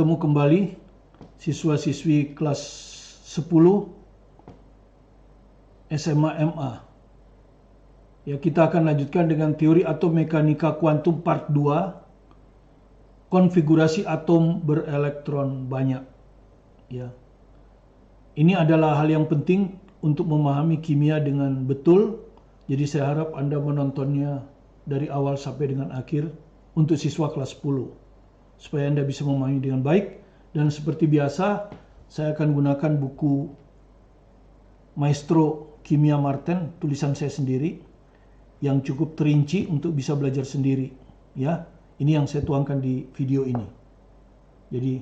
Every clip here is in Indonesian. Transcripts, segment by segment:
bertemu kembali siswa-siswi kelas 10 SMA MA. Ya, kita akan lanjutkan dengan teori atom mekanika kuantum part 2, konfigurasi atom berelektron banyak. Ya. Ini adalah hal yang penting untuk memahami kimia dengan betul. Jadi saya harap Anda menontonnya dari awal sampai dengan akhir untuk siswa kelas 10 supaya Anda bisa memahami dengan baik. Dan seperti biasa, saya akan gunakan buku Maestro Kimia Martin, tulisan saya sendiri, yang cukup terinci untuk bisa belajar sendiri. Ya, ini yang saya tuangkan di video ini. Jadi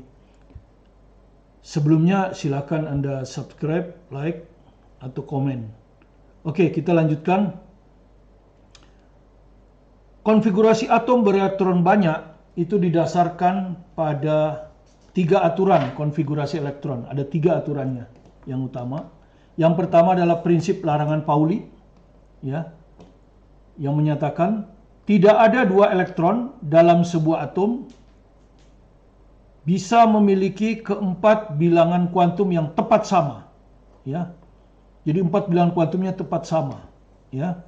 sebelumnya silakan Anda subscribe, like, atau komen. Oke, kita lanjutkan. Konfigurasi atom berelektron banyak itu didasarkan pada 3 aturan konfigurasi elektron. Ada 3 aturannya yang utama. Yang pertama adalah prinsip larangan Pauli, ya, yang menyatakan tidak ada 2 elektron dalam sebuah atom bisa memiliki keempat bilangan kuantum yang tepat sama, ya. Jadi 4 bilangan kuantumnya tepat sama, ya.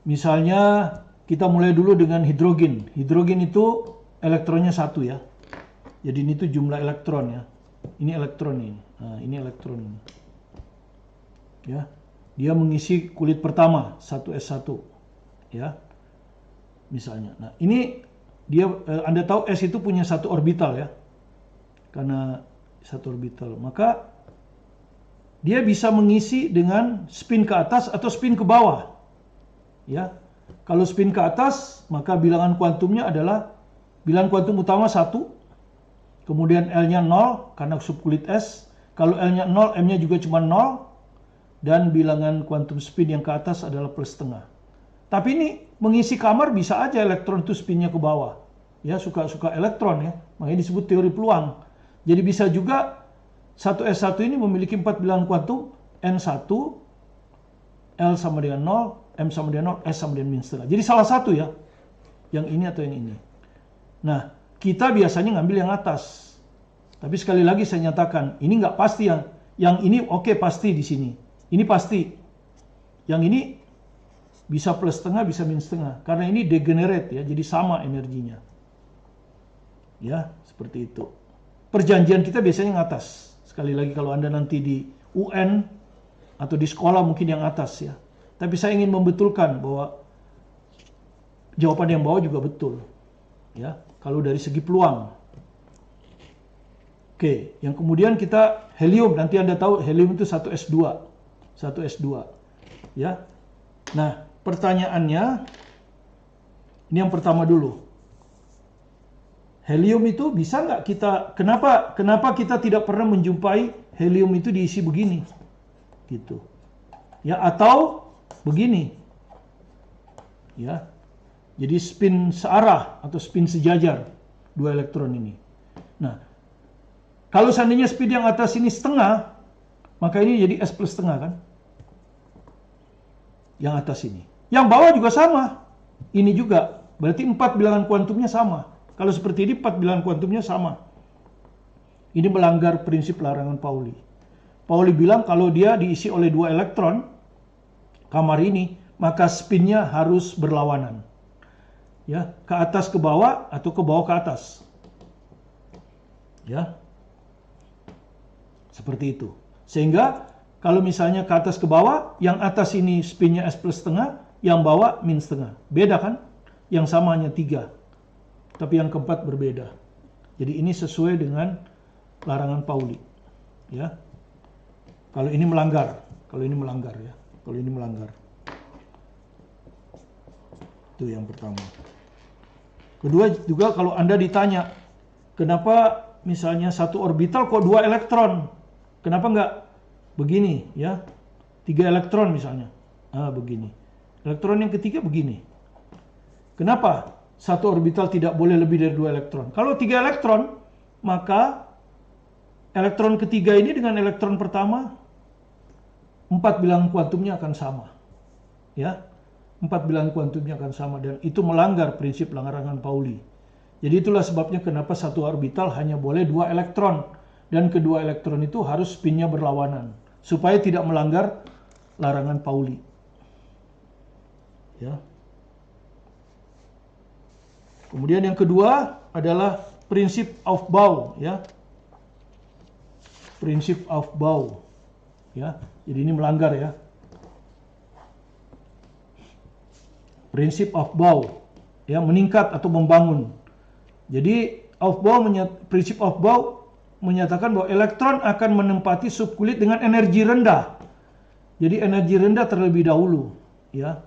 Misalnya kita mulai dulu dengan hidrogen. Hidrogen itu elektronnya 1, ya. Jadi ini tuh jumlah elektron, ya. Ini elektron ini. Nah, ini elektron. Ya. Dia mengisi kulit pertama, 1s1. Ya. Misalnya. Nah, ini dia Anda tahu S itu punya 1 orbital, ya. Karena 1 orbital, maka dia bisa mengisi dengan spin ke atas atau spin ke bawah. Ya. Kalau spin ke atas, maka bilangan kuantumnya adalah bilangan kuantum utama 1, kemudian L-nya 0 karena subkulit S. Kalau L-nya 0, M-nya juga cuma 0, dan bilangan kuantum spin yang ke atas adalah plus setengah. Tapi ini mengisi kamar bisa aja elektron itu spinnya ke bawah. Ya, suka-suka elektron, ya. Makanya disebut teori peluang. Jadi bisa juga 1s1 ini memiliki 4 bilangan kuantum, N1, L sama dengan 0, M sama dengan 0, S sama dengan min setengah. Jadi salah satu, ya. Yang ini atau yang ini. Nah, kita biasanya ngambil yang atas. Tapi sekali lagi saya nyatakan, ini nggak pasti yang ini oke, pasti di sini. Ini pasti. Yang ini bisa plus setengah, bisa min setengah. Karena ini degenerate, ya, jadi sama energinya. Ya, seperti itu. Perjanjian kita biasanya yang atas. Sekali lagi kalau Anda nanti di UN atau di sekolah mungkin yang atas, ya. Tapi saya ingin membetulkan bahwa jawaban yang bawah juga betul. Ya, kalau dari segi peluang. Oke, yang kemudian kita helium, nanti Anda tahu helium itu 1s2. 1s2. Ya. Nah, pertanyaannya ini yang pertama dulu. Helium itu bisa nggak kita, kenapa kita tidak pernah menjumpai helium itu diisi begini? Gitu. Ya, atau begini. Ya. Jadi spin searah atau spin sejajar 2 elektron ini. Nah, kalau seandainya spin yang atas ini setengah, maka ini jadi S plus setengah, kan? Yang atas ini. Yang bawah juga sama. Ini juga. Berarti 4 bilangan kuantumnya sama. Kalau seperti ini 4 bilangan kuantumnya sama. Ini melanggar prinsip larangan Pauli. Pauli bilang kalau dia diisi oleh 2 elektron, kamar ini, maka spinnya harus berlawanan. Ya, ke atas ke bawah atau ke bawah ke atas. Ya. Seperti itu. Sehingga kalau misalnya ke atas ke bawah, yang atas ini spinnya S plus setengah, yang bawah min setengah. Beda, kan? Yang sama hanya 3. Tapi yang keempat berbeda. Jadi ini sesuai dengan larangan Pauli. Ya. Kalau ini melanggar. Kalau ini melanggar, ya. Kalau ini melanggar. Itu yang pertama. Kedua juga kalau Anda ditanya, kenapa misalnya 1 orbital kok 2 elektron? Kenapa nggak begini, ya? 3 elektron misalnya. Ah, begini. Elektron yang ketiga begini. Kenapa 1 orbital tidak boleh lebih dari 2 elektron? Kalau 3 elektron, maka elektron ketiga ini dengan elektron pertama 4 bilangan kuantumnya akan sama. Ya. 4 bilangan kuantumnya akan sama, dan itu melanggar prinsip larangan Pauli. Jadi itulah sebabnya kenapa satu orbital hanya boleh 2 elektron. Dan kedua elektron itu harus spinnya berlawanan. Supaya tidak melanggar larangan Pauli. Ya. Kemudian yang kedua adalah prinsip Aufbau. Ya. Prinsip Aufbau. Ya. Jadi ini melanggar ya. Prinsip Aufbau. Ya, meningkat atau membangun. Jadi prinsip Aufbau menyatakan bahwa elektron akan menempati subkulit dengan energi rendah. Jadi energi rendah terlebih dahulu, ya.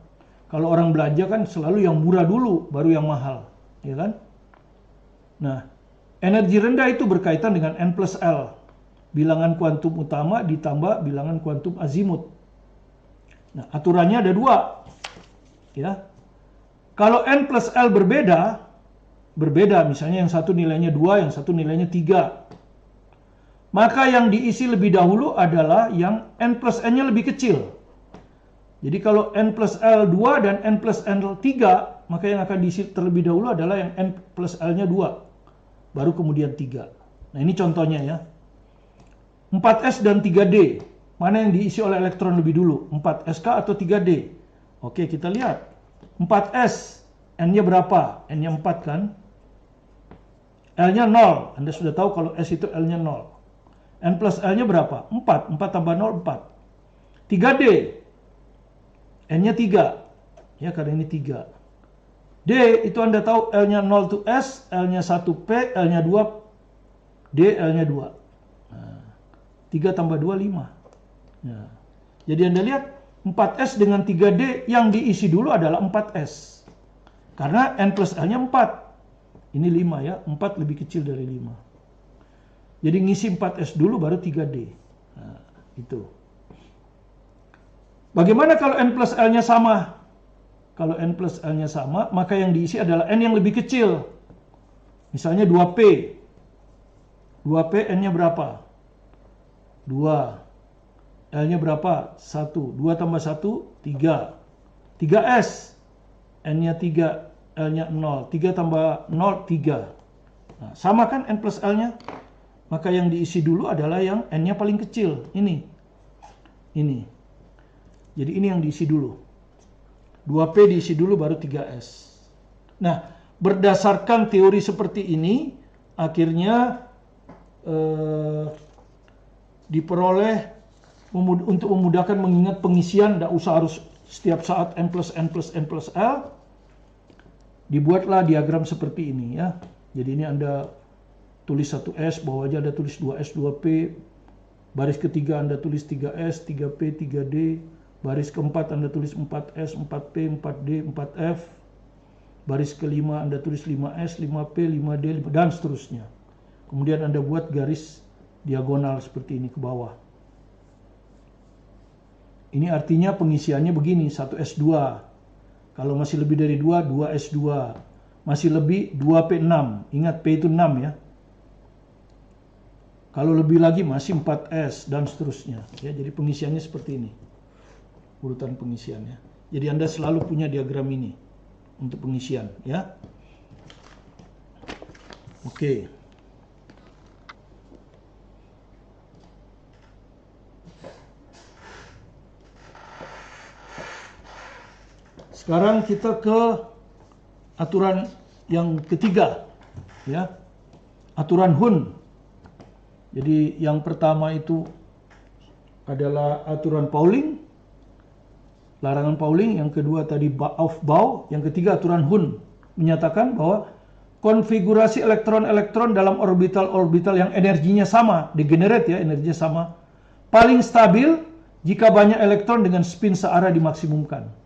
Kalau orang belanja kan selalu yang murah dulu, baru yang mahal, ya kan? Nah, energi rendah itu berkaitan dengan N plus L, bilangan kuantum utama ditambah bilangan kuantum azimut. Nah, aturannya ada 2, ya. Kalau N plus L berbeda, misalnya yang satu nilainya 2, yang satu nilainya 3. Maka yang diisi lebih dahulu adalah yang N plus N-nya lebih kecil. Jadi kalau N plus L 2 dan N plus L 3, maka yang akan diisi terlebih dahulu adalah yang N plus L-nya 2. Baru kemudian 3. Nah ini contohnya ya. 4S dan 3D. Mana yang diisi oleh elektron lebih dulu? 4SK atau 3D? Oke, kita lihat. 4S, N-nya berapa? N-nya 4 kan? L-nya 0. Anda sudah tahu kalau S itu L-nya 0. N plus L-nya berapa? 4. 4 tambah 0, 4. 3D. N-nya 3. Ya, karena ini 3. D, itu Anda tahu L-nya 0 to S, L-nya 1P, L-nya 2, D, L-nya 2. Nah, 3 tambah 2, 5. Nah, jadi Anda lihat, 4S dengan 3D yang diisi dulu adalah 4S. Karena N plus L-nya 4. Ini 5 ya, 4 lebih kecil dari 5. Jadi ngisi 4S dulu baru 3D. Nah, itu. Bagaimana kalau N plus L-nya sama? Kalau N plus L-nya sama, maka yang diisi adalah N yang lebih kecil. Misalnya 2P. 2P N-nya berapa? 2. L-nya berapa? 1. 2 tambah 1, 3. 3S. N-nya 3, L-nya 0. 3 tambah 0, 3. Nah, sama kan N plus L-nya? Maka yang diisi dulu adalah yang N-nya paling kecil. Ini. Jadi ini yang diisi dulu. 2P diisi dulu baru 3S. Nah, berdasarkan teori seperti ini, akhirnya diperoleh untuk memudahkan mengingat pengisian, tidak usah harus setiap saat N plus N plus N plus L. Dibuatlah diagram seperti ini ya. Jadi ini Anda tulis 1S, bawahnya Anda tulis 2S, 2P. Baris ketiga Anda tulis 3S, 3P, 3D. Baris keempat Anda tulis 4S, 4P, 4D, 4F. Baris kelima Anda tulis 5S, 5P, 5D, dan seterusnya. Kemudian Anda buat garis diagonal seperti ini ke bawah. Ini artinya pengisiannya begini, 1S2. Kalau masih lebih dari 2, 2S2. Masih lebih 2P6. Ingat P itu 6 ya. Kalau lebih lagi masih 4S dan seterusnya. Ya, jadi pengisiannya seperti ini. Urutan pengisiannya. Jadi Anda selalu punya diagram ini untuk pengisian ya. Oke. Sekarang kita ke aturan yang ketiga, ya, aturan Hund. Jadi yang pertama itu adalah aturan Pauling, larangan Pauling. Yang kedua tadi Aufbau. Yang ketiga aturan Hund, menyatakan bahwa konfigurasi elektron-elektron dalam orbital-orbital yang energinya sama, degenerate ya, energinya sama, paling stabil jika banyak elektron dengan spin searah dimaksimumkan.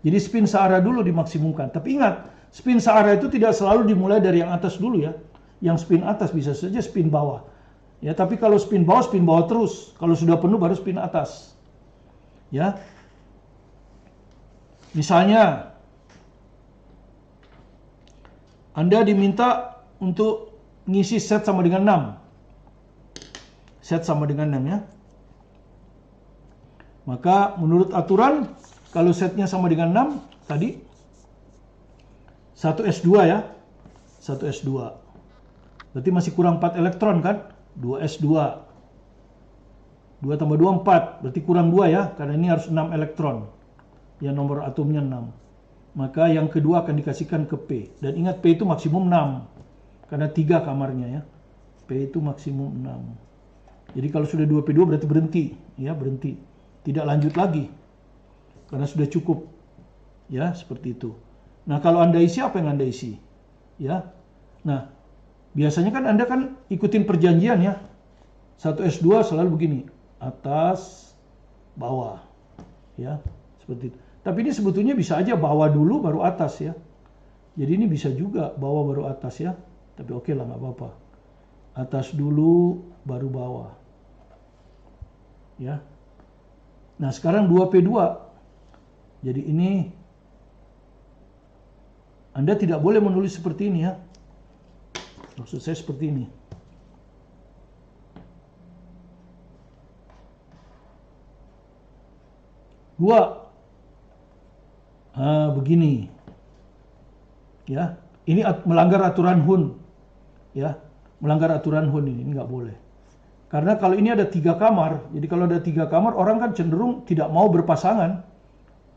Jadi spin searah dulu dimaksimumkan. Tapi ingat, spin searah itu tidak selalu dimulai dari yang atas dulu ya. Yang spin atas bisa saja spin bawah. Ya, tapi kalau spin bawah terus. Kalau sudah penuh baru spin atas. Ya. Misalnya Anda diminta untuk ngisi set sama dengan 6. Set sama dengan 6 ya. Maka menurut aturan, kalau setnya sama dengan 6 tadi, 1S2 ya. 1s2. Berarti masih kurang 4 elektron kan? 2s2. 2 tambah 2, 4. Berarti kurang 2 ya, karena ini harus 6 elektron. Yang nomor atomnya 6. Maka yang kedua akan dikasihkan ke P. Dan ingat P itu maksimum 6. Karena 3 kamarnya ya. P itu maksimum 6. Jadi kalau sudah 2p2 berarti berhenti. Ya, berhenti. Tidak lanjut lagi. Karena sudah cukup. Ya, seperti itu. Nah, kalau Anda isi, apa yang Anda isi? Ya. Nah, biasanya kan Anda kan ikutin perjanjian ya. 1s2 selalu begini. Atas, bawah. Ya, seperti itu. Tapi ini sebetulnya bisa aja bawah dulu baru atas ya. Jadi ini bisa juga bawah baru atas ya. Tapi oke lah, nggak apa-apa. Atas dulu baru bawah. Ya. Nah, sekarang 2p2. Jadi ini Anda tidak boleh menulis seperti ini ya. Maksud saya seperti ini. Begini. Ya, ini melanggar aturan Hun. Ya, melanggar aturan Hun ini nggak boleh. Karena kalau ini ada 3 kamar, jadi kalau ada 3 kamar orang kan cenderung tidak mau berpasangan.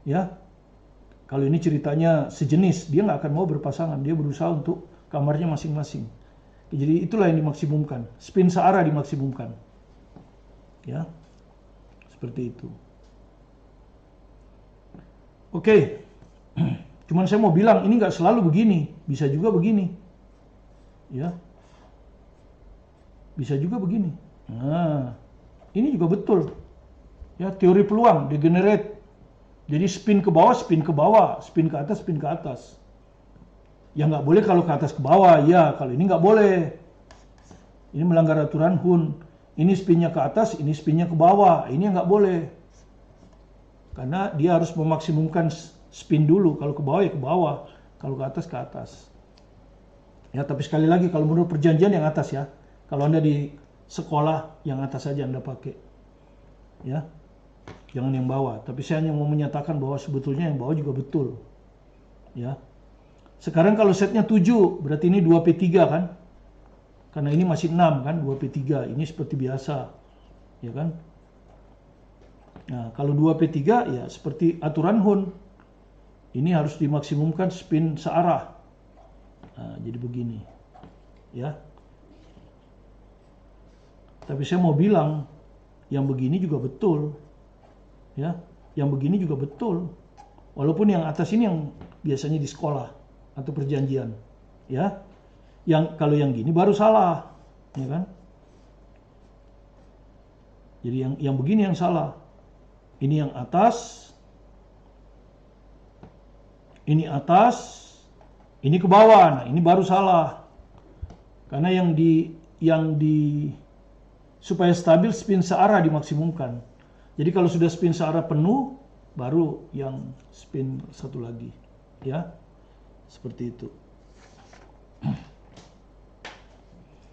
Ya, kalau ini ceritanya sejenis, dia nggak akan mau berpasangan, dia berusaha untuk kamarnya masing-masing. Jadi itulah yang dimaksimumkan, spin searah dimaksimumkan. Ya, seperti itu. Oke, cuman saya mau bilang ini nggak selalu begini, bisa juga begini, ya, bisa juga begini. Nah, ini juga betul, ya, teori peluang degenerate. Jadi spin ke bawah, spin ke bawah, spin ke atas, spin ke atas. Ya nggak boleh kalau ke atas ke bawah, ya kalau ini nggak boleh. Ini melanggar aturan Hun. Ini spinnya ke atas, ini spinnya ke bawah, ini nggak boleh. Karena dia harus memaksimumkan spin dulu. Kalau ke bawah ya ke bawah. Kalau ke atas, ke atas. Ya, tapi sekali lagi kalau menurut perjanjian yang atas ya. Kalau Anda di sekolah yang atas saja Anda pakai. Ya. Jangan yang bawah. Tapi saya hanya mau menyatakan bahwa sebetulnya yang bawah juga betul. Ya. Sekarang kalau setnya 7, berarti ini 2p3 kan? Karena ini masih 6 kan, 2p3. Ini seperti biasa. Ya kan? Nah, kalau 2p3 ya seperti aturan Hun. Ini harus dimaksimumkan spin searah. Nah, jadi begini. Ya. Tapi saya mau bilang yang begini juga betul. Ya, yang begini juga betul. Walaupun yang atas ini yang biasanya di sekolah atau perjanjian. Ya. Kalau yang gini baru salah, ya kan? Jadi yang begini yang salah. Ini yang atas, ini atas, ini ke bawah. Nah, ini baru salah. Karena supaya stabil spin searah dimaksimumkan. Jadi kalau sudah spin searah penuh, baru yang spin satu lagi, ya, seperti itu.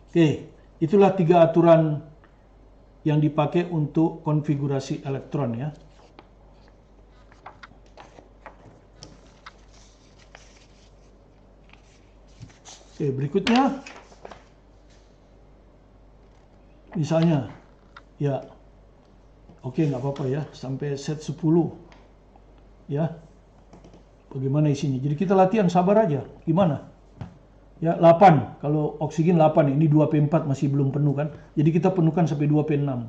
Oke, itulah 3 aturan yang dipakai untuk konfigurasi elektron ya. Oke, berikutnya misalnya ya, oke, nggak apa-apa ya, sampai set 10 ya. Bagaimana isinya? Jadi kita latihan, sabar aja. Gimana? Ya, 8. Kalau oksigen 8, ini 2p4 masih belum penuh kan. Jadi kita penuhkan sampai 2p6.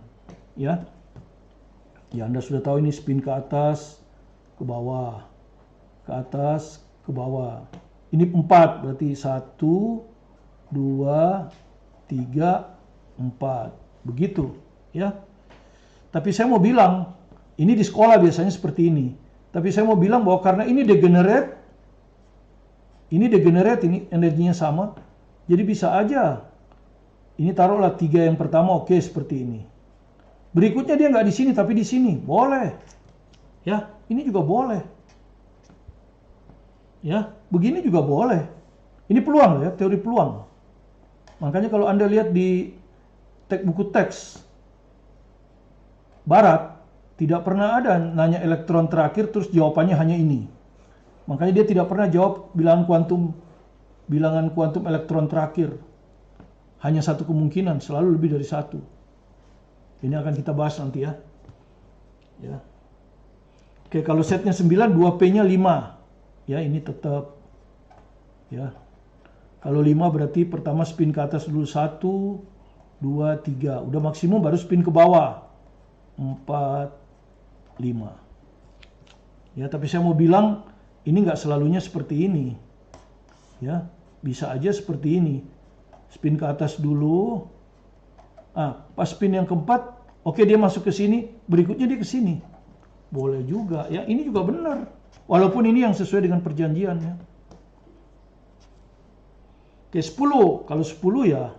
Ya. Ya, Anda sudah tahu ini spin ke atas, ke bawah. Ke atas, ke bawah. Ini 4, berarti 1, 2, 3, 4. Begitu, ya. Tapi saya mau bilang, ini di sekolah biasanya seperti ini. Tapi saya mau bilang bahwa karena ini degenerate, ini energinya sama. Jadi bisa aja. Ini taruhlah 3 yang pertama, oke, seperti ini. Berikutnya dia nggak di sini tapi di sini. Boleh. Ya, ini juga boleh. Ya, begini juga boleh. Ini peluang ya, teori peluang. Makanya kalau Anda lihat di buku teks Barat, tidak pernah ada nanya elektron terakhir terus jawabannya hanya ini. Makanya dia tidak pernah jawab bilangan kuantum bilangan kuantum elektron terakhir. Hanya satu kemungkinan, selalu lebih dari satu. Ini akan kita bahas nanti ya. Ya. Oke, kalau setnya 9, 2P-nya 5. Ya, ini tetap. Ya. Kalau 5 berarti pertama spin ke atas dulu 1, 2, 3. Udah maksimum baru spin ke bawah. 4, 5. Ya, tapi saya mau bilang ini nggak selalunya seperti ini. Ya, bisa aja seperti ini. Spin ke atas dulu. Pas spin yang keempat, oke dia masuk ke sini, berikutnya dia ke sini. Boleh juga, ya. Ini juga benar. Walaupun ini yang sesuai dengan perjanjian ya. Oke, 10. Kalau 10 ya.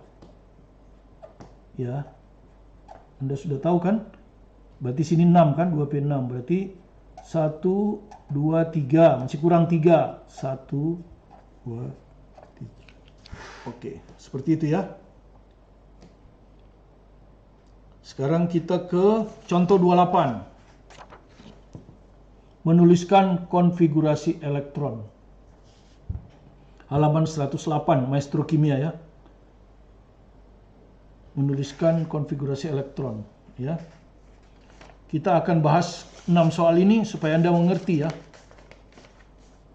Ya. Anda sudah tahu kan? Berarti sini 6 kan, 2P6. Berarti 1, 2, 3. Masih kurang 3. 1, 2, 3. Oke, seperti itu ya. Sekarang kita ke contoh 28. Menuliskan konfigurasi elektron. Halaman 108, Maestro Kimia ya. Menuliskan konfigurasi elektron ya. Kita akan bahas 6 soal ini supaya Anda mengerti ya.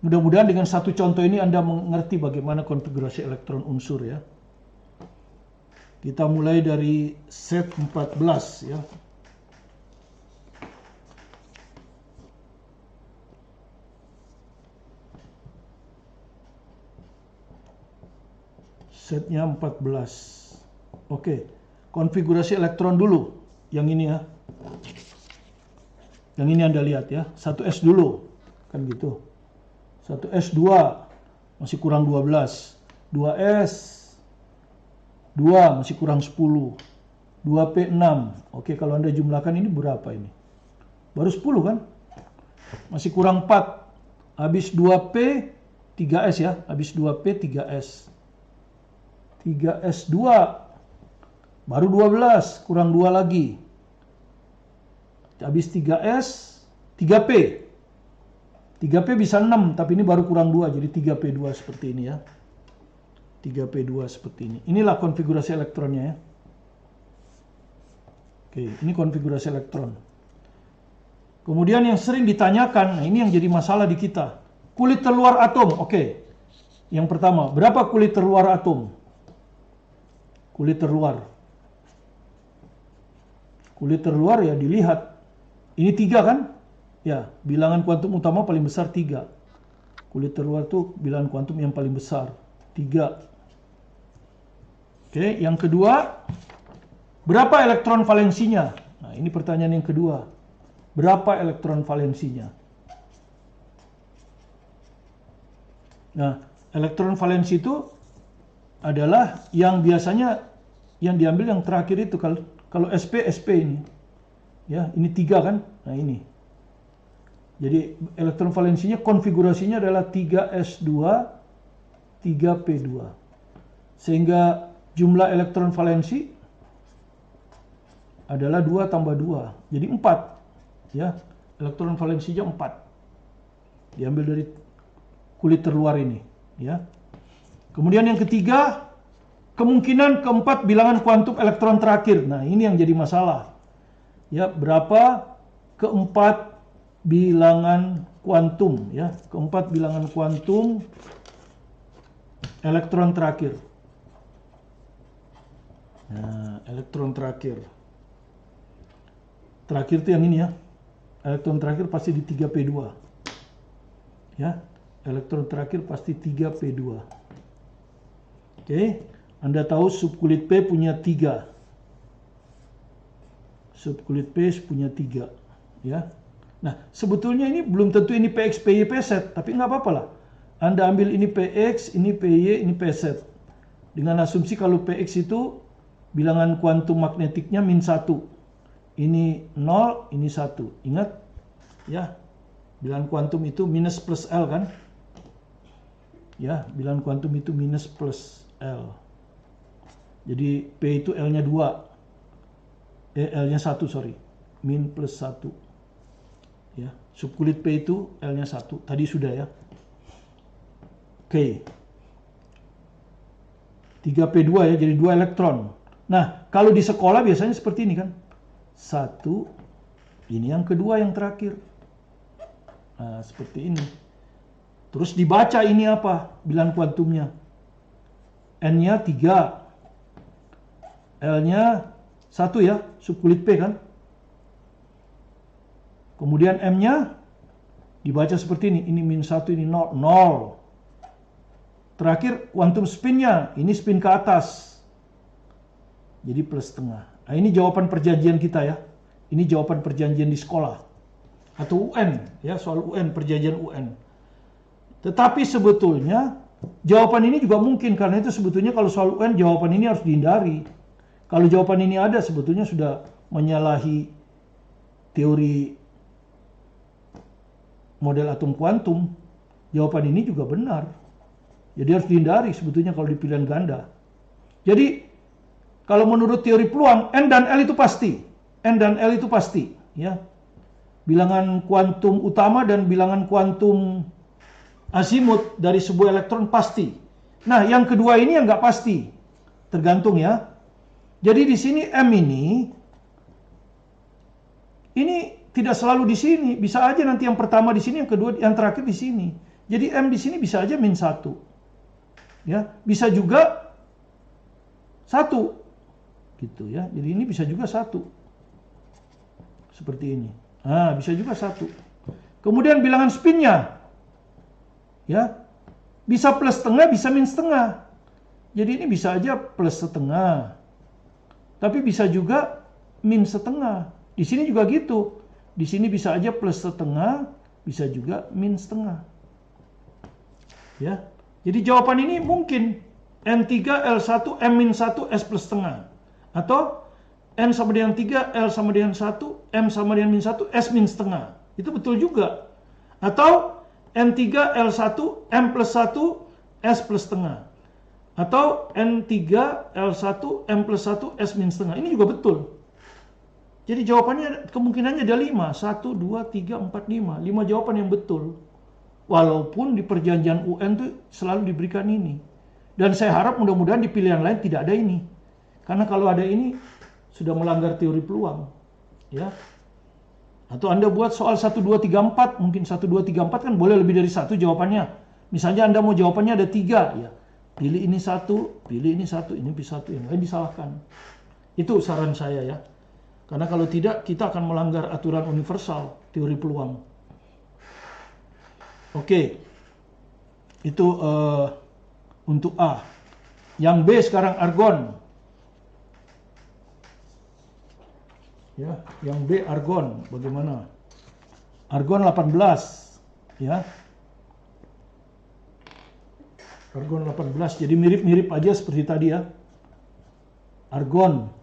Mudah-mudahan dengan satu contoh ini Anda mengerti bagaimana konfigurasi elektron unsur ya. Kita mulai dari set 14 ya. Setnya 14. Oke, konfigurasi elektron dulu. Yang ini ya. Yang ini Anda lihat ya. 1S dulu. Kan gitu. 1S2 masih kurang 12. 2S 2 masih kurang 10. 2P6. Oke, kalau Anda jumlahkan ini berapa ini? Baru 10 kan? Masih kurang 4. Habis 2P 3S ya. Habis 2P 3S. 3S2 baru 12, kurang 2 lagi. Habis 3S 3P. 3P bisa 6, tapi ini baru kurang 2, jadi 3P2 seperti ini ya. 3P2 seperti ini. Inilah konfigurasi elektronnya ya. Oke, ini konfigurasi elektron. Kemudian yang sering ditanyakan, nah ini yang jadi masalah di kita. Kulit terluar atom, oke. Yang pertama, berapa kulit terluar atom? Kulit terluar. Kulit terluar ya dilihat. Ini 3 kan? Ya, bilangan kuantum utama paling besar 3. Kulit terluar tuh bilangan kuantum yang paling besar. 3. Oke, yang kedua, berapa elektron valensinya? Nah, ini pertanyaan yang kedua. Berapa elektron valensinya? Nah, elektron valensi itu adalah yang biasanya yang diambil yang terakhir itu. Kalau SP ini. Ya, ini 3 kan? Nah, ini. Jadi elektron valensinya konfigurasinya adalah 3S2 3P2. Sehingga jumlah elektron valensi adalah 2 tambah 2. Jadi 4. Ya, elektron valensinya 4. Diambil dari kulit terluar ini, ya. Kemudian yang ketiga, kemungkinan keempat bilangan kuantum elektron terakhir. Nah, ini yang jadi masalah. Ya, berapa keempat bilangan kuantum ya, keempat bilangan kuantum elektron terakhir. Nah, elektron terakhir. Terakhir itu yang ini ya. Elektron terakhir pasti di 3P2. Ya, elektron terakhir pasti 3P2. Oke, Anda tahu subkulit P punya 3. Subkulit P punya 3, ya. Nah, sebetulnya ini belum tentu ini PX, PY, PZ, tapi nggak apa-apa lah. Anda ambil ini PX, ini PY, ini PZ. Dengan asumsi kalau PX itu bilangan kuantum magnetiknya -1. Ini 0, ini 1. Ingat, ya. Bilangan kuantum itu minus plus L kan? Ya, bilangan kuantum itu minus plus L. Jadi P itu L-nya 2. L-nya 1, sorry. Min plus 1. Ya, subkulit P itu L-nya 1. Tadi sudah ya. Oke. 3p2 ya, jadi 2 elektron. Nah, kalau di sekolah biasanya seperti ini kan. 1, ini yang kedua yang terakhir. Nah, seperti ini. Terus dibaca ini apa? Bilangan kuantumnya. N-nya 3. L-nya 1 ya, subkulit P kan. Kemudian M-nya dibaca seperti ini. Ini -1, ini 0. 0. Terakhir quantum spin-nya, ini spin ke atas. Jadi plus setengah. Nah, ini jawaban perjanjian kita ya. Ini jawaban perjanjian di sekolah. Atau UN, ya, soal UN, perjanjian UN. Tetapi sebetulnya jawaban ini juga mungkin, karena itu sebetulnya kalau soal UN jawaban ini harus dihindari. Kalau jawaban ini ada sebetulnya sudah menyalahi teori model atom kuantum. Jawaban ini juga benar. Jadi harus dihindari sebetulnya kalau di pilihan ganda. Jadi kalau menurut teori peluang, N dan L itu pasti. N dan L itu pasti, ya. Bilangan kuantum utama dan bilangan kuantum azimut dari sebuah elektron pasti. Nah, yang kedua ini yang nggak pasti. Tergantung ya. Jadi di sini M ini tidak selalu di sini. Bisa aja nanti yang pertama di sini, yang kedua, yang terakhir di sini. Jadi M di sini bisa aja -1. Ya, bisa juga 1 gitu ya. Jadi ini bisa juga 1 seperti ini. Nah, bisa juga 1. Kemudian bilangan spinnya ya, bisa plus setengah, bisa min setengah. Jadi ini bisa aja plus setengah, tapi bisa juga min setengah. Di sini juga gitu. Di sini bisa aja plus setengah, bisa juga min setengah. Ya. Jadi jawaban ini mungkin N3, L1, M-1, S plus setengah. Atau N sama dengan 3, L sama dengan 1, M sama dengan min 1, S min setengah. Itu betul juga. Atau N3, L1, M plus 1, S plus setengah. Atau N3, L1, M plus 1, S min setengah. Ini juga betul. Jadi jawabannya kemungkinannya ada 5. 1, 2, 3, 4, 5. 5 jawaban yang betul. Walaupun di perjanjian UN tuh selalu diberikan ini. Dan saya harap mudah-mudahan di pilihan lain tidak ada ini. Karena kalau ada ini sudah melanggar teori peluang. Ya. Atau Anda buat soal 1, 2, 3, 4. Mungkin 1, 2, 3, 4 kan boleh lebih dari 1 jawabannya. Misalnya Anda mau jawabannya ada 3. Ya. Pilih ini 1, pilih ini 1, ini bisa 1. Yang lain disalahkan. Itu saran saya ya. Karena kalau tidak kita akan melanggar aturan universal teori peluang. Oke, itu untuk A. Yang B sekarang argon. Ya, yang B argon bagaimana? Argon 18, ya. Argon 18, jadi mirip-mirip aja seperti tadi ya. Argon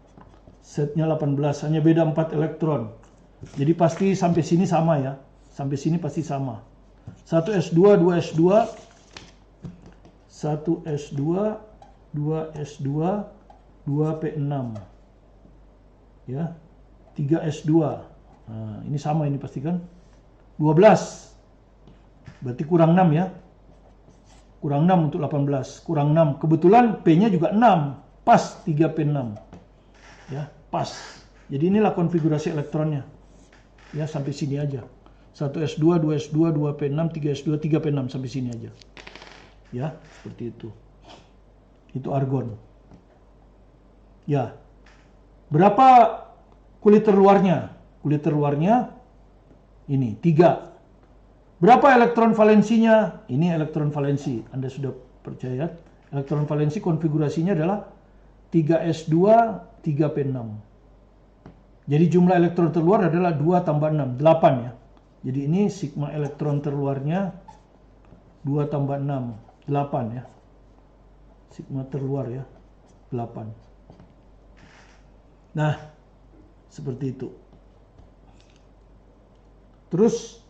setnya 18, hanya beda 4 elektron. Jadi pasti sampai sini sama ya. Sampai sini pasti sama. 1s2, 2s2, 1s2, 2s2, 2p6. Ya. 3s2. Nah, ini sama ini pasti kan. 12. Berarti kurang 6 ya. Kurang 6 untuk 18. Kurang 6. Kebetulan P-nya juga 6. Pas 3p6. Ya, pas. Jadi inilah konfigurasi elektronnya. Ya, sampai sini aja. 1s2, 2s2, 2p6, 3s2, 3p6 sampai sini aja. Ya, seperti itu. Itu argon. Ya. Berapa kulit terluarnya? Kulit terluarnya ini 3. Berapa elektron valensinya? Ini elektron valensi. Anda sudah percaya? Elektron valensi konfigurasinya adalah 3s2, 3p6. Jadi jumlah elektron terluar adalah 2 tambah 6, 8 ya. Jadi ini sigma elektron terluarnya 2 tambah 6, 8 ya. Sigma terluar ya, 8. Nah, seperti itu. Terus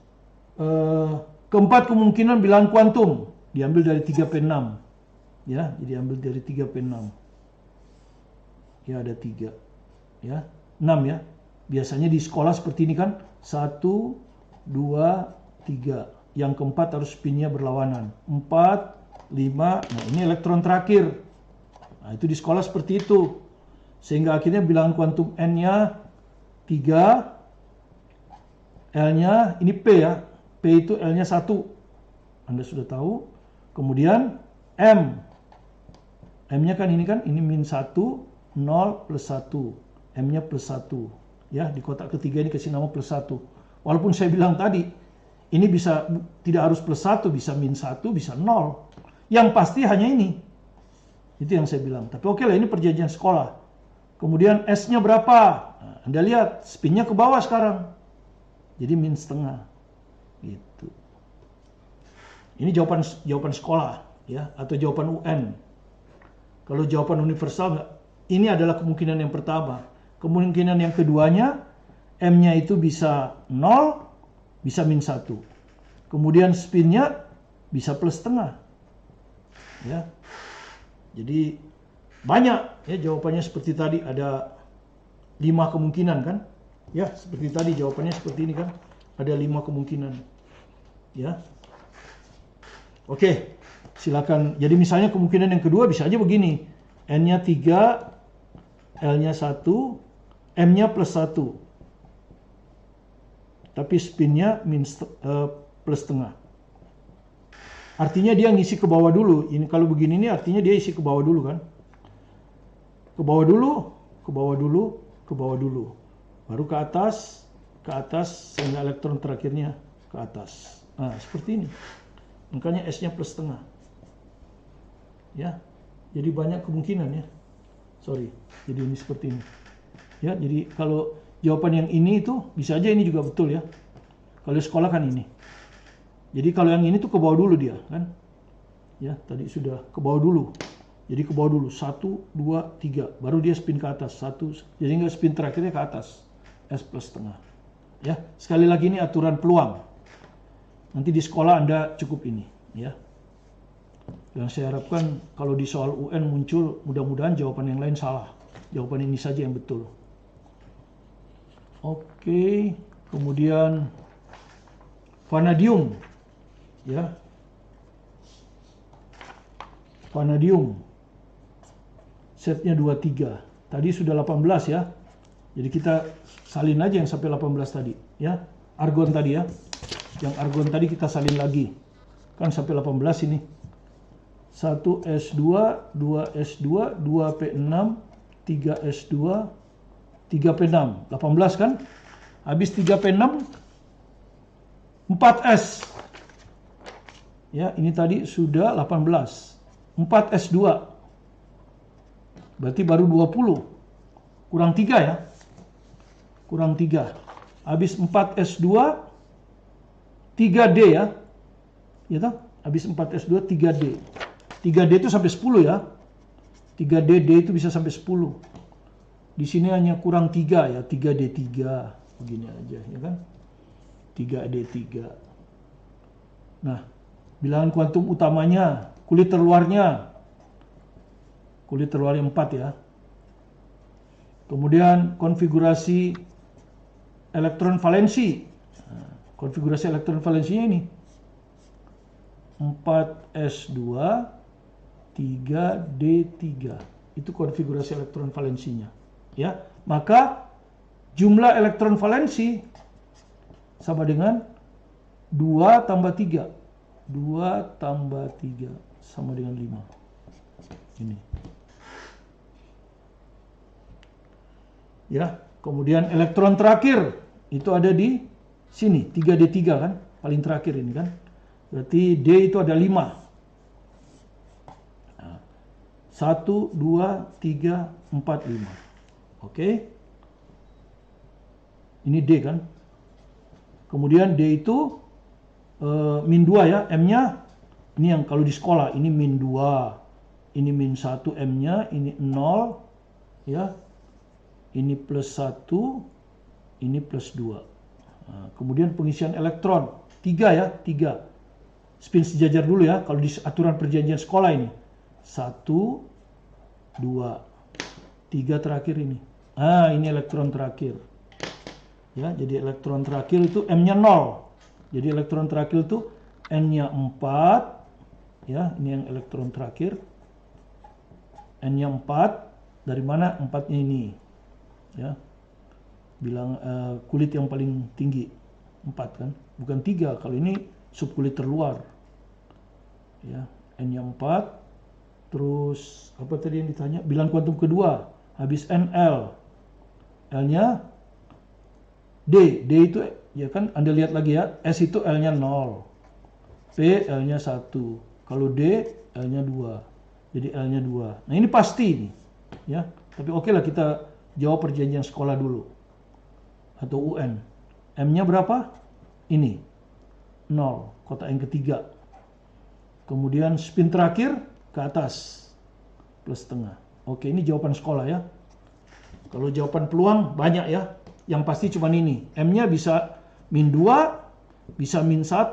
keempat kemungkinan bilangan kuantum diambil dari 3p6. Ya, jadi ambil dari 3p6. Ya, ada 3. Ya, 6 ya. Biasanya di sekolah seperti ini kan, 1, 2, 3. Yang keempat harus spinnya berlawanan. 4, 5. Nah, ini elektron terakhir. Nah, itu di sekolah seperti itu. Sehingga akhirnya bilangan kuantum N-nya 3, L-nya ini P ya. P itu L-nya 1. Anda sudah tahu. Kemudian M. M-nya kan ini min 1, 0, plus 1. M-nya plus 1. Ya, di kotak ketiga ini kasih nama plus 1. Walaupun saya bilang tadi, ini bisa tidak harus plus 1, bisa min 1, bisa 0. Yang pasti hanya ini. Itu yang saya bilang. Tapi oke lah, ini perjanjian sekolah. Kemudian S-nya berapa? Nah, Anda lihat, spinnya ke bawah sekarang. Jadi min setengah. Gitu. Ini jawaban sekolah, ya, atau jawaban UN. Kalau jawaban universal enggak. Ini adalah kemungkinan yang pertama. Kemungkinan yang keduanya, M-nya itu bisa 0, bisa min 1. Kemudian spinnya bisa plus setengah. Ya. Jadi banyak ya jawabannya seperti tadi, ada 5 kemungkinan kan? Ya, seperti tadi jawabannya seperti ini kan? Ada 5 kemungkinan. Ya. Oke, silakan. Jadi misalnya kemungkinan yang kedua bisa aja begini. N-nya 3, L-nya 1, M-nya plus 1. Tapi spinnya plus setengah. Artinya dia ngisi ke bawah dulu. Ini kalau begini nih artinya dia isi ke bawah dulu kan? Ke bawah dulu, ke bawah dulu, ke bawah dulu. Baru ke atas sehingga elektron terakhirnya ke atas. Nah, seperti ini. Makanya S-nya plus setengah. Ya. Jadi banyak kemungkinan ya. Sorry. Jadi ini seperti ini. Ya, jadi kalau jawaban yang ini itu bisa aja ini juga betul ya. Kalau sekolah kan ini. Jadi kalau yang ini tuh ke bawah dulu dia kan. Ya, tadi sudah ke bawah dulu. Jadi ke bawah dulu, 1, 2, 3. Baru dia spin ke atas, 1. Jadi nggak spin terakhirnya ke atas. S plus setengah. Ya, sekali lagi ini aturan peluang. Nanti di sekolah Anda cukup ini. Ya. Yang saya harapkan kalau di soal UN muncul, mudah-mudahan jawaban yang lain salah. Jawaban ini saja yang betul. Oke, kemudian vanadium. Ya. Vanadium. Setnya 23. Tadi sudah 18 ya. Jadi kita salin aja yang sampai 18 tadi ya. Argon tadi ya. Yang argon tadi kita salin lagi. Kan sampai 18 ini. 1S2, 2S2, 2P6, 3S2, 3P6. 18 kan? Habis 3P6 4S. Ya, ini tadi sudah 18. 4S2. Berarti baru 20. Kurang 3 ya. Kurang 3. Habis 4S2 3D ya. Ya toh? Habis 4S2 3D. 3D itu sampai 10 ya. 3D D itu bisa sampai 10. Di sini hanya kurang 3 ya. 3D3. Begini aja ya kan. 3D3. Nah, bilangan kuantum utamanya, kulit terluarnya. Kulit terluarnya 4 ya. Kemudian konfigurasi elektron valensi. Nah, konfigurasi elektron valensinya ini 4S2 3D3. Itu konfigurasi elektron valensinya. Ya, maka jumlah elektron valensi sama dengan 2 tambah 3. 2 tambah 3 sama dengan 5. Ini. Ya, kemudian elektron terakhir itu ada di sini, 3D3 kan, paling terakhir ini kan. Berarti D itu ada 5. 1, 2, 3, 4, 5. Oke. Ini D kan. Kemudian D itu min 2 ya, M-nya ini yang kalau di sekolah ini min 2, ini min 1 M-nya, ini 0 ya. Ini plus 1, ini plus 2. Nah, kemudian pengisian elektron 3 ya, 3. Spin sejajar dulu ya, kalau di aturan perjanjian sekolah ini. 1, 2, 3 terakhir ini. Ah, ini elektron terakhir. Ya, jadi elektron terakhir itu M-nya 0. Jadi elektron terakhir itu N-nya 4. Ya, ini yang elektron terakhir. N-nya 4, dari mana 4-nya ini? Ya. Bilang kulit yang paling tinggi 4 kan, bukan 3. Kalau ini subkulit terluar. Ya, N-nya 4. Terus apa tadi yang ditanya? Bilangan kuantum kedua. Habis NL. L-nya D. D itu ya kan Anda lihat lagi ya, S itu L-nya 0. P L-nya 1. Kalau D L-nya 2. Jadi L-nya 2. Nah, ini pasti ini. Ya. Tapi oke lah kita jawab perjanjian sekolah dulu. Atau UN. M-nya berapa? Ini. 0. Kotak yang ketiga. Kemudian spin terakhir ke atas. Plus setengah. Oke, ini jawaban sekolah ya. Kalau jawaban peluang banyak ya. Yang pasti cuma ini. M-nya bisa min 2, bisa min 1,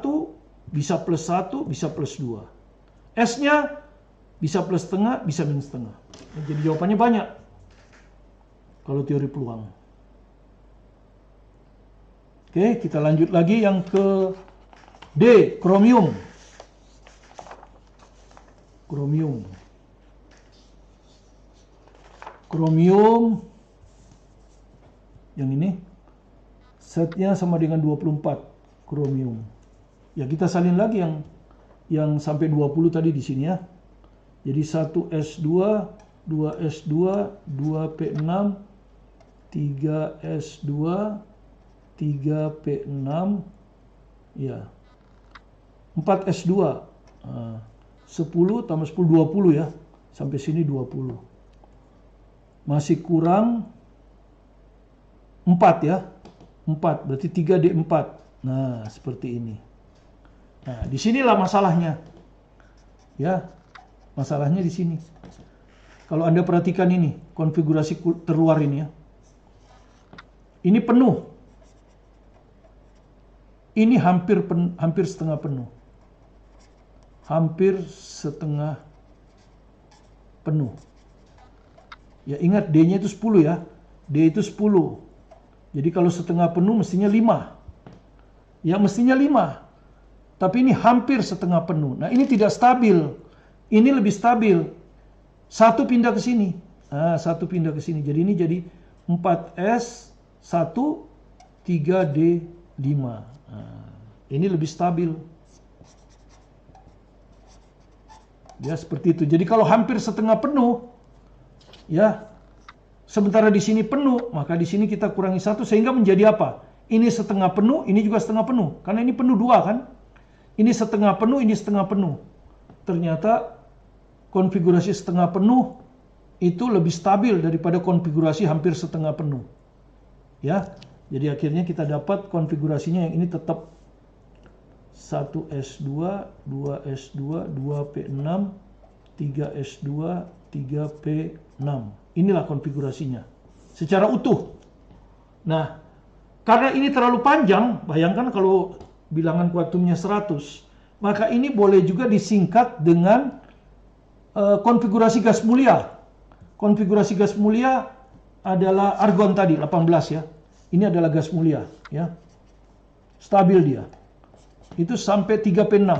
bisa plus 1, bisa plus 2. S-nya bisa plus setengah, bisa min setengah. Jadi jawabannya banyak. Kalau teori peluang. Oke, kita lanjut lagi yang ke D, kromium. Kromium. Kromium yang ini setnya sama dengan 24 kromium. Ya, kita salin lagi yang sampai 20 tadi di sini ya. Jadi 1S2, 2S2, 2P6, 3S2, 3P6, ya. 4S2. 10 tambah 10 20 ya. Sampai sini 20. Masih kurang 4 ya. 4 berarti 3D4. Nah, seperti ini. Nah, disinilah masalahnya. Ya. Masalahnya di sini. Kalau Anda perhatikan ini, konfigurasi terluar ini ya. Ini penuh. Ini hampir setengah penuh. Hampir setengah penuh. Ya, ingat D-nya itu 10 ya. D itu 10. Jadi kalau setengah penuh mestinya 5. Ya, mestinya 5. Tapi ini hampir setengah penuh. Nah, ini tidak stabil. Ini lebih stabil. Satu pindah ke sini. Nah, satu pindah ke sini. Jadi ini jadi 4S 1 3D5. Nah, ini lebih stabil. Ya, seperti itu. Jadi kalau hampir setengah penuh, ya, sementara di sini penuh, maka di sini kita kurangi 1 sehingga menjadi apa? Ini setengah penuh, ini juga setengah penuh. Karena ini penuh 2 kan? Ini setengah penuh, ini setengah penuh. Ternyata konfigurasi setengah penuh itu lebih stabil daripada konfigurasi hampir setengah penuh. Ya. Jadi akhirnya kita dapat konfigurasinya yang ini tetap 1S2, 2S2, 2P6, 3S2, 3P6. Inilah konfigurasinya secara utuh. Nah, karena ini terlalu panjang, bayangkan kalau bilangan kuantumnya 100, maka ini boleh juga disingkat dengan konfigurasi gas mulia. Konfigurasi gas mulia adalah argon tadi 18 ya. Ini adalah gas mulia ya. Stabil dia. Itu sampai 3P6.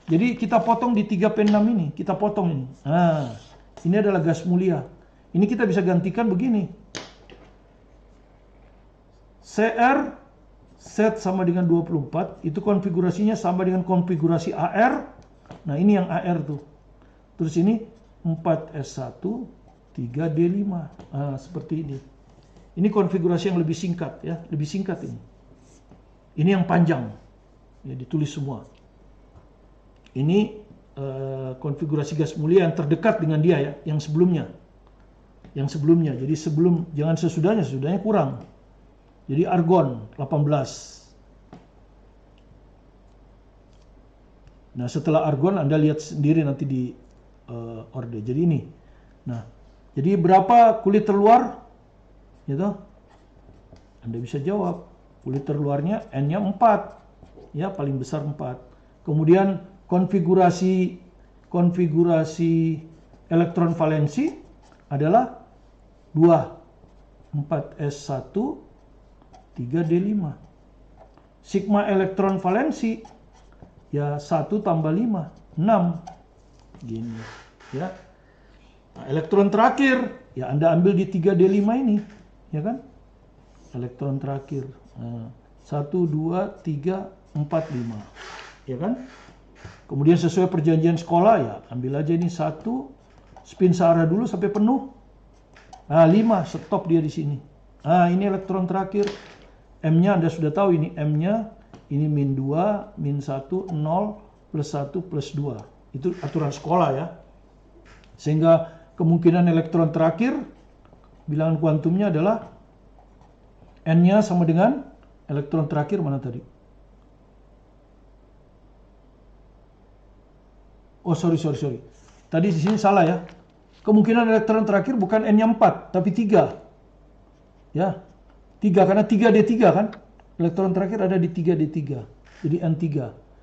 Jadi kita potong di 3P6 ini, kita potong ini. Nah, ini adalah gas mulia. Ini kita bisa gantikan begini. CR set sama dengan 24, itu konfigurasinya sama dengan konfigurasi AR. Nah, ini yang AR tuh. Terus ini 4S1, 3D5. Nah, seperti ini. Ini konfigurasi yang lebih singkat ya, lebih singkat ini. Ini yang panjang. Ya, ditulis semua. Ini konfigurasi gas mulia yang terdekat dengan dia ya, yang sebelumnya. Yang sebelumnya. Jadi jangan sesudahnya, sesudahnya kurang. Jadi argon 18. Nah, setelah argon Anda lihat sendiri nanti di orde. Jadi ini. Nah, jadi berapa kulit terluar? Gitu. Anda bisa jawab. Kulit terluarnya N-nya 4. Ya, paling besar 4. Kemudian konfigurasi elektron valensi adalah 2. 4S1, 3D5. Sigma elektron valensi ya 1 tambah 5, 6. Gini ya. Nah, elektron terakhir, ya Anda ambil di 3D5 ini, ya kan? Elektron terakhir. Nah, 1, 2, 3, 4, 5. Ya kan? Kemudian sesuai perjanjian sekolah, ya ambil aja ini 1, spin searah dulu sampai penuh. Nah, 5, stop dia di sini. Nah, ini elektron terakhir. M-nya Anda sudah tahu ini M-nya, ini min 2, min 1, 0, plus 1, plus 2. Itu aturan sekolah ya. Sehingga kemungkinan elektron terakhir, bilangan kuantumnya adalah N-nya sama dengan elektron terakhir mana tadi? Oh, sorry. Tadi di sini salah ya. Kemungkinan elektron terakhir bukan N-nya 4, tapi 3. Ya, 3 karena 3D3 kan? Elektron terakhir ada di 3D3. Jadi N3.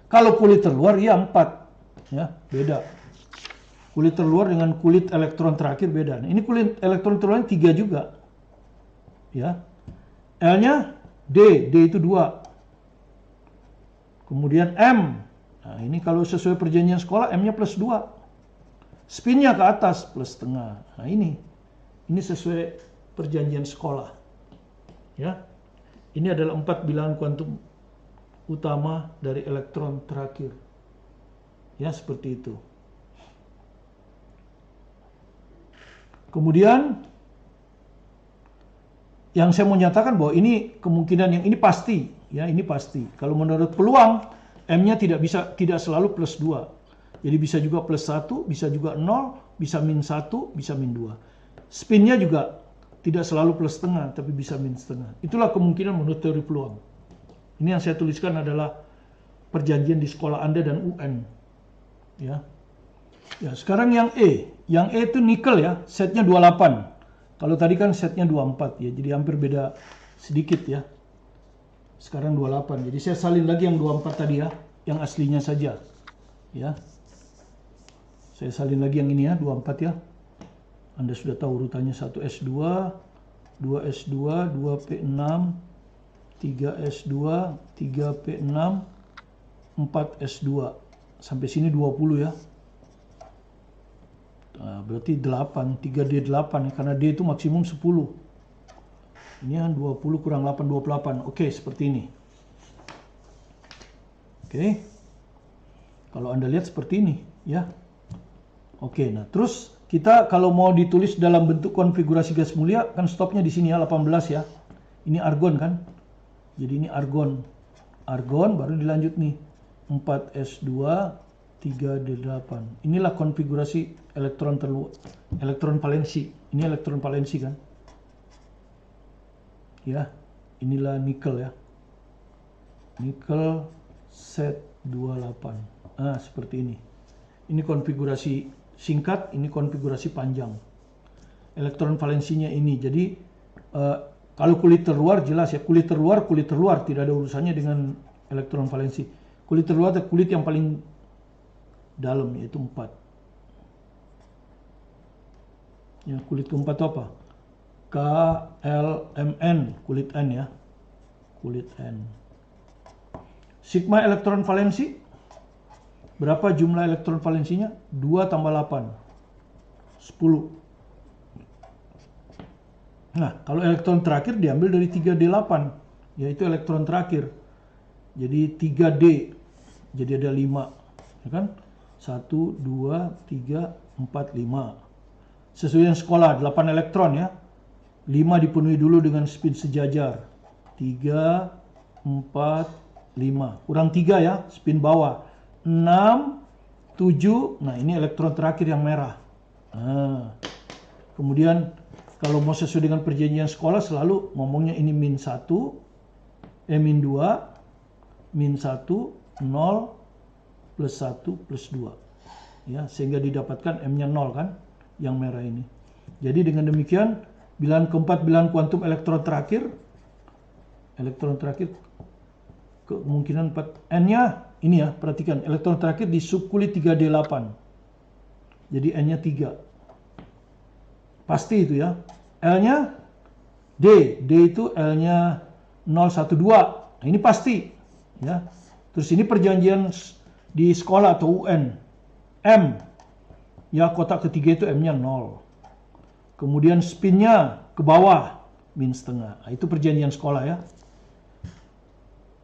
Kalau kulit terluar ya 4. Ya, beda. Kulit terluar dengan kulit elektron terakhir beda. Nah, ini kulit elektron terluar 3 juga. Ya. L-nya D itu 2. Kemudian M. Nah, ini kalau sesuai perjanjian sekolah M-nya plus 2. Spinnya ke atas plus setengah. Nah, ini sesuai perjanjian sekolah. Ya. Ini adalah 4 bilangan kuantum utama dari elektron terakhir. Ya, seperti itu. Kemudian yang saya mau nyatakan bahwa ini kemungkinan yang ini pasti, ya, ini pasti. Kalau menurut peluang M-nya tidak selalu plus 2. Jadi bisa juga plus 1, bisa juga 0, bisa min 1, bisa min 2. Spinnya juga tidak selalu plus setengah, tapi bisa min setengah. Itulah kemungkinan menurut teori peluang. Ini yang saya tuliskan adalah perjanjian di sekolah Anda dan UN. Ya. Ya, sekarang yang E. Yang E itu nikel ya, setnya 28. Kalau tadi kan setnya 24 ya, jadi hampir beda sedikit ya. Sekarang 28. Jadi saya salin lagi yang 24 tadi ya, yang aslinya saja. Ya. Saya salin lagi yang ini ya, 24 ya. Anda sudah tahu urutannya 1S2, 2S2, 2P6, 3S2, 3P6, 4S2. Sampai sini 20 ya. Nah, berarti 8, 3D8 ya, karena D itu maksimum 10. Ini kan 20 kurang 8, 28. Oke, seperti ini. Oke. Kalau Anda lihat seperti ini ya. Oke, nah terus kita kalau mau ditulis dalam bentuk konfigurasi gas mulia kan stopnya di sini ya 18 ya. Ini argon kan. Jadi ini argon. Argon baru dilanjut nih 4S2 3D8. Inilah konfigurasi elektron elektron valensi. Ini elektron valensi kan. Ya, inilah nikel ya. Nikel set 28. Nah, seperti ini. Ini konfigurasi singkat, ini konfigurasi panjang. Elektron valensinya ini. Jadi kalau kulit terluar jelas ya, kulit terluar tidak ada urusannya dengan elektron valensi. Kulit terluar adalah kulit yang paling dalam yaitu 4. Ya, kulit keempat apa? KLMN, kulit N ya. Kulit N. Sigma elektron valensi. Berapa jumlah elektron valensinya? 2 tambah 8. 10. Nah, kalau elektron terakhir diambil dari 3D8. Yaitu elektron terakhir. Jadi 3D. Jadi ada 5. Ya kan? 1, 2, 3, 4, 5. Sesuai yang sekolah, 8 elektron ya. 5 dipenuhi dulu dengan spin sejajar. 3, 4, 5. Kurang 3 ya, spin bawah. 6, 7. Nah, ini elektron terakhir yang merah. Nah, kemudian kalau mau sesuai dengan perjanjian sekolah selalu ngomongnya ini min 1, min 2, min 1, 0, plus 1, plus 2. Ya, sehingga didapatkan M-nya 0 kan, yang merah ini. Jadi dengan demikian, bilangan keempat, bilangan kuantum elektron terakhir kemungkinan 4. N-nya ini ya, perhatikan, elektron terakhir di subkulit 3D8. Jadi N-nya 3. Pasti itu ya. L-nya D. D itu L-nya 012. Nah, ini pasti. Ya. Terus ini perjanjian di sekolah atau UN. M. Ya, kotak ketiga itu M-nya 0. Kemudian spinnya ke bawah, min setengah. Nah, itu perjanjian sekolah ya.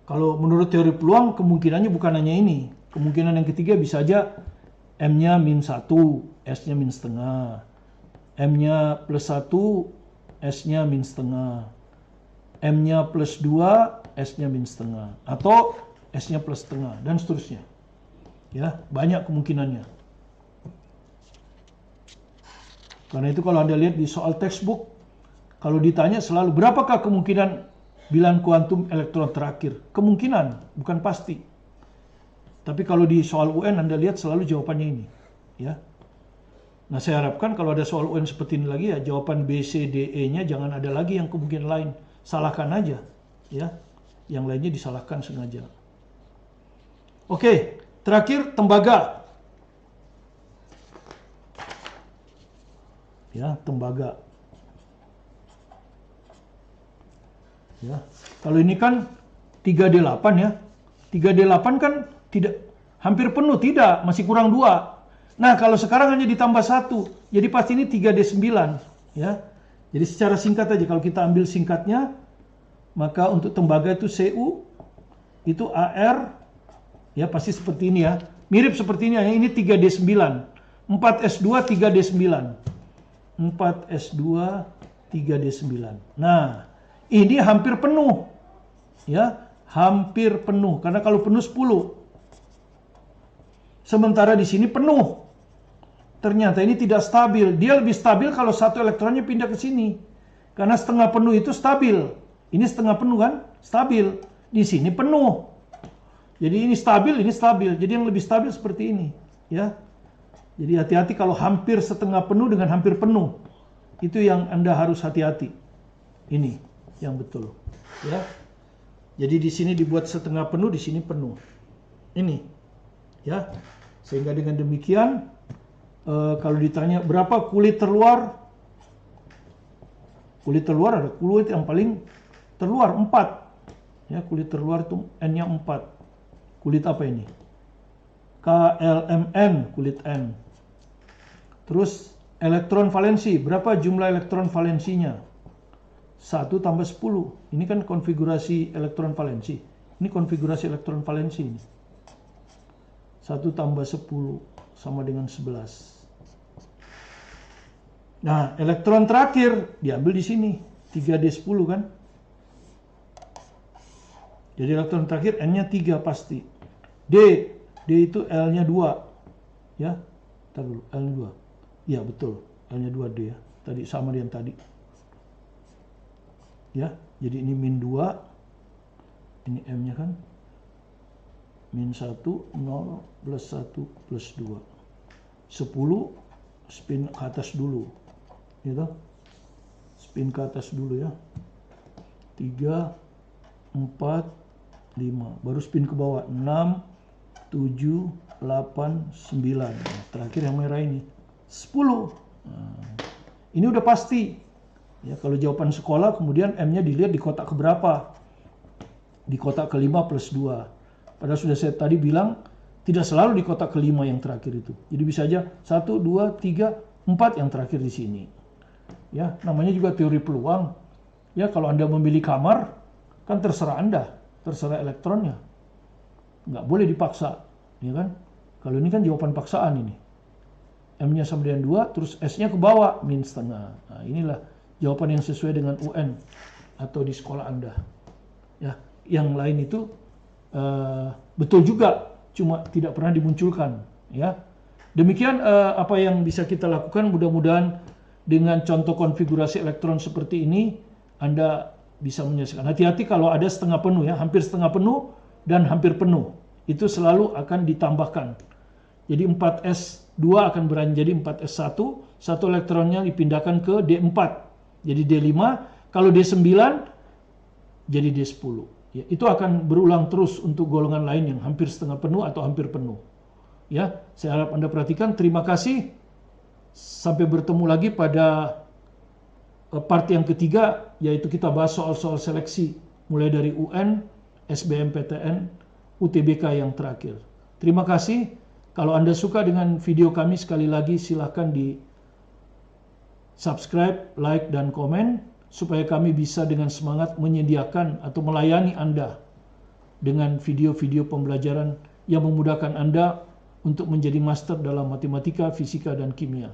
Kalau menurut teori peluang, kemungkinannya bukan hanya ini. Kemungkinan yang ketiga bisa aja M-nya min 1, S-nya min setengah. M-nya plus 1, S-nya min setengah. M-nya plus 2, S-nya min setengah. Atau S-nya plus setengah, dan seterusnya. Ya, banyak kemungkinannya. Karena itu kalau Anda lihat di soal textbook, kalau ditanya selalu, berapakah kemungkinan bilangan kuantum elektron terakhir? Kemungkinan, bukan pasti. Tapi kalau di soal UN Anda lihat selalu jawabannya ini. Ya. Nah, saya harapkan kalau ada soal UN seperti ini lagi, ya jawaban B, C, D, E-nya jangan ada lagi yang kemungkinan lain. Salahkan aja. Ya. Yang lainnya disalahkan sengaja. Oke, terakhir tembaga. Ya, tembaga. Ya. Kalau ini kan 3D8 ya. 3D8 kan tidak hampir penuh, tidak, masih kurang 2. Nah, kalau sekarang hanya ditambah 1, jadi pasti ini 3D9 ya. Jadi secara singkat aja, kalau kita ambil singkatnya, maka untuk tembaga itu Cu, itu AR, ya pasti seperti ini ya. Mirip seperti ini, ini 3D9. 4S2 3D9. 4S2 3D9. Nah, ini hampir penuh. Ya, hampir penuh. Karena kalau penuh 10. Sementara di sini penuh. Ternyata ini tidak stabil. Dia lebih stabil kalau satu elektronnya pindah ke sini. Karena setengah penuh itu stabil. Ini setengah penuh kan? Stabil. Di sini penuh. Jadi ini stabil, ini stabil. Jadi yang lebih stabil seperti ini. Ya. Jadi hati-hati kalau hampir setengah penuh dengan hampir penuh. Itu yang Anda harus hati-hati. Ini yang betul. Ya. Jadi di sini dibuat setengah penuh, di sini penuh. Ini. Ya. Sehingga dengan demikian kalau ditanya berapa kulit terluar? Kulit terluar ada kulit yang paling terluar 4. Ya, kulit terluar itu N-nya 4. Kulit apa ini? KLMN, kulit N. Terus elektron valensi, berapa jumlah elektron valensinya? 1 tambah 10. Ini kan konfigurasi elektron valensi. Ini konfigurasi elektron valensi ini. 1 tambah 10 sama dengan 11. Nah, elektron terakhir diambil di sini. 3D10 kan? Jadi elektron terakhir N-nya 3 pasti. D itu L-nya 2. Ya, ntar dulu, L-nya 2. Ya, betul. L-nya 2D ya. Tadi sama dengan tadi. Ya, jadi ini min 2. Ini M-nya kan. Min 1, 0, plus 1, plus 2. 10, spin ke atas dulu. Gitu. Spin ke atas dulu ya. 3, 4, 5. Baru spin ke bawah. 6, 7, 8, 9. Nah, terakhir yang merah ini 10. Nah, ini udah pasti. Ya, kalau jawaban sekolah kemudian M-nya dilihat di kotak keberapa? Di kotak kelima plus 2. Padahal sudah saya tadi bilang tidak selalu di kotak kelima yang terakhir itu. Jadi bisa aja 1, 2, 3, 4 yang terakhir di sini. Ya, namanya juga teori peluang. Ya, kalau Anda memilih kamar kan terserah Anda, terserah elektronnya. Nggak boleh dipaksa, ya kan? Kalau ini kan jawaban paksaan ini. M-nya sama dengan 2, terus S-nya ke bawah, min setengah. Nah, inilah jawaban yang sesuai dengan UN atau di sekolah Anda. Ya, yang lain itu betul juga, cuma tidak pernah dimunculkan. Ya, demikian apa yang bisa kita lakukan. Mudah-mudahan dengan contoh konfigurasi elektron seperti ini Anda bisa menyelesaikan. Hati-hati kalau ada setengah penuh ya, hampir setengah penuh dan hampir penuh. Itu selalu akan ditambahkan. Jadi 4S2 akan beranjak jadi 4S1, satu elektronnya dipindahkan ke D4. Jadi D5, kalau D9 jadi D10. Ya, itu akan berulang terus untuk golongan lain yang hampir setengah penuh atau hampir penuh. Ya, saya harap Anda perhatikan. Terima kasih. Sampai bertemu lagi pada part yang ketiga, yaitu kita bahas soal-soal seleksi mulai dari UN, SBMPTN, UTBK yang terakhir. Terima kasih. Kalau Anda suka dengan video kami, sekali lagi silahkan di subscribe, like, dan komen supaya kami bisa dengan semangat menyediakan atau melayani Anda dengan video-video pembelajaran yang memudahkan Anda untuk menjadi master dalam matematika, fisika, dan kimia.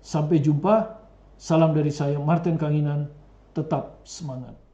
Sampai jumpa, salam dari saya Martin Kanginan, tetap semangat.